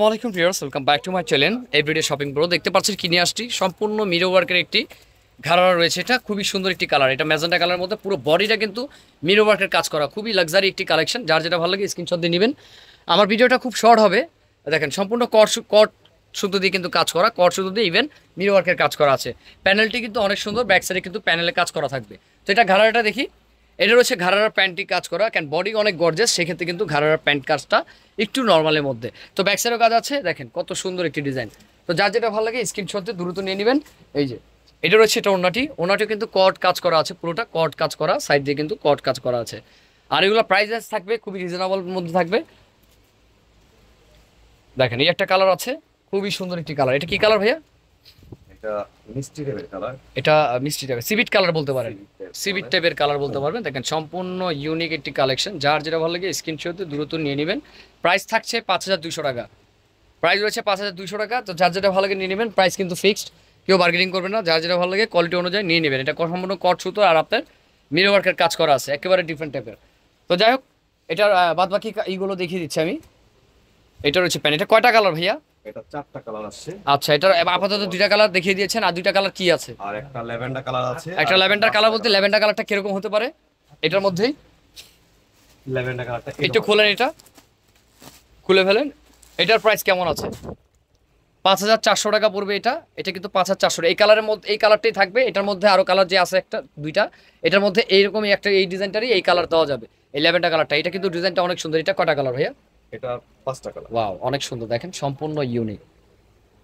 ওয়ালাইকুম viewers, welcome back to my channel everyday shopping pro. দেখতে পাচ্ছেন কিনে আসছি সম্পূর্ণ মিরো ওয়ার্কের একটি ঘাড়া রয়েছে। এটা খুবই সুন্দর একটি কালার, এটা ম্যাজেন্টা কালারের মধ্যে পুরো বডিটা কিন্তু মিরো ওয়ার্কের কাজ করা, খুবই লাক্সারি একটি কালেকশন। যার যেটা ভালো লাগে স্ক্রিনশট দিয়ে নেবেন। আমার ভিডিওটা খুব শর্ট হবে, দেখেন সম্পূর্ণ কট সুতো দিয়ে কিন্তু কাজ করা, কট সুতো দিয়ে ইভেন মিরো ওয়ার্কের কাজ করা আছে। প্যানেলটি কিন্তু অনেক সুন্দর, ব্যাক সাইডে কিন্তু প্যানেলে কাজ করা থাকবে। তো এটা ঘাড়াটা দেখি, এটা রয়েছে ঘাড়ার প্যান্টটি কাজ করা, ক্যান বডি অনেক গর্জাস, সেক্ষেত্রে কিন্তু ঘাড়ার প্যান্ট কাজটা একটু নর্মালের মধ্যে। তো ব্যাক সাইডেও কাজ আছে, দেখেন কত সুন্দর একটি ডিজাইন। তো যার যেটা ভালো লাগে স্ক্রিনশট দিয়ে দ্রুত নিয়ে নেবেন। এই যে এটা রয়েছে, এটা ওনাটিও কিন্তু কট কাজ করা আছে, পুরোটা কট কাজ করা, সাইড দিয়ে কিন্তু কট কাজ করা আছে। আর এগুলো প্রাইস থাকবে খুবই রিজনেবল মধ্যে থাকবে। দেখেন এই একটা কালার আছে, খুবই সুন্দর একটি কালার। এটা কি কালার ভাইয়া? এটা মিষ্টি টাইপের কালার। এটা মিষ্টি টাইপের সিভিট কালার বলতে পারেন, সিভিট টাইপের কালার বলতে পারবেন। দেখেন সম্পূর্ণ ইউনিক একটি কালেকশন। যার যেটা ভালো লাগে স্ক্রিনশট দিয়ে দ্রুত নিয়ে নেবেন। প্রাইস থাকছে 5200 টাকা, প্রাইস রয়েছে 5200 টাকা। তো যার যেটা ভালো লাগে নিয়ে নেবেন, প্রাইস কিন্তু ফিক্সড, কেউ বার্গেনিং করবেন না। যার যেটা ভালো লাগে কোয়ালিটি অনুযায়ী নিয়ে নেবেন। এটা সম্পূর্ণ কট সুতো আর আপনার মিরো ওয়ার্কের কাজ করা আছে, একেবারে ডিফারেন্ট টাইপের। তো যাই হোক, এটার বাদ বাকি এইগুলো দেখিয়ে দিচ্ছি আমি। এটা রয়েছে প্যান, এটা কয়টা কালার ভাইয়া? এটা চারটা কালার আছে। আচ্ছা, এটার আপাতত দুইটা কালার দেখিয়ে দিয়েছেন, আর দুইটা কালার কি আছে? আর একটা ল্যাভেন্ডার কালার আছে। একটা ল্যাভেন্ডার কালার বলতে ল্যাভেন্ডার কালারটা কিরকম হতে পারে এটার মধ্যেই? ল্যাভেন্ডার কালারটা একটু খোলেন, এটা খুলে ফেলেন। এটার প্রাইস কেমন আছে? 5400 টাকা পড়বে এটা। এটা কিন্তু 5400। এই কালারের মধ্যে এই কালারটাই থাকবে, এটার মধ্যে আরো কালার যে আছে একটা দুইটা, এটার মধ্যে এইরকমই একটা এই ডিজাইনটারই এই কালার দেওয়া যাবে, এই ল্যাভেন্ডার কালারটা। এটা কিন্তু ডিজাইনটা অনেক সুন্দর। এটা কয়টা কালার ভাইয়া? এটা পাঁচটা কালার। ওয়াও, অনেক সুন্দর, দেখেন সম্পূর্ণ ইউনিক।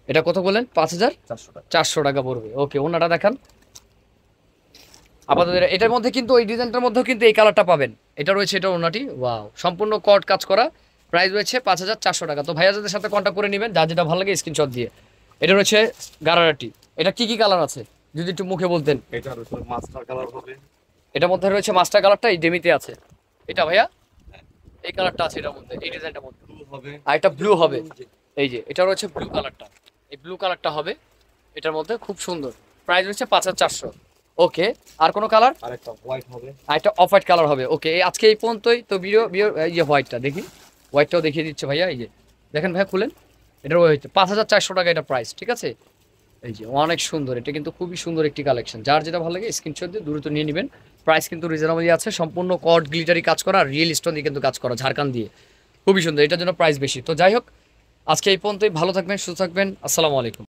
এটা কত বলেন? 5400 টাকা। 400 টাকা পড়বে। ওকে, ওনাটা দেখান আপাতত। এটার মধ্যে কিন্তু ওই ডিজাইনটার মধ্যেও কিন্তু এই কালারটা পাবেন। এটা রয়েছে, এটা ওনাটি। ওয়াও, সম্পূর্ণ কট কাজ করা, প্রাইস রয়েছে 5400 টাকা। তো ভাইয়াদের সাথে কন্ট্যাক্ট করে নেবেন, যার যেটা ভালো লাগে স্ক্রিনশট দিয়ে। এটা রয়েছে গারারাটি। এটা কি কি কালার আছে যদি একটু মুখে বলতেন? এটা রয়েছে মাস্টার কালার হবে। এটার মধ্যে রয়েছে মাস্টার কালারটা, এই ডেমিতে আছে। এটা ভাইয়া এই কালারটা আছে এটার মধ্যে, এই ডিজাইনটার মধ্যে। ব্লু হবে। আর এটা ব্লু হবে, এই যে এটা রয়েছে ব্লু কালারটা, এই ব্লু কালারটা হবে এটার মধ্যে, খুব সুন্দর। প্রাইস রয়েছে 5400। ওকে, আর কোনো কালার? আর একটা হোয়াইট হবে। আর একটা অফ হোয়াইট কালার হবে। ওকে, আজকে এই পর্যন্তই। তো ইয়ে হোয়াইটটা দেখি, হোয়াইটটাও দেখিয়ে দিচ্ছে ভাইয়া। এই যে দেখেন ভাইয়া, খুলেন। এটার হচ্ছে 5400 টাকা এটা প্রাইস, ঠিক আছে? এই যে অনেক সুন্দর, এটা কিন্তু খুবই সুন্দর একটি কালেকশন। যার যেটা ভালো লাগে স্ক্রিনশট দিয়ে দ্রুত নিয়ে নেবেন। প্রাইস কিন্তু রিজনেবলই আছে, সম্পূর্ণ কট গ্লিটারি কাজ করা, রিয়েল স্টোন দিয়ে কিন্তু কাজ করা, ঝাড়খান দিয়ে, খুবই সুন্দর। এটার জন্য প্রাইস বেশি। তো যাই হোক, আজকে এই পর্যন্তই। ভালো থাকবেন, সুস্থ থাকবেন, আসসালামু আলাইকুম।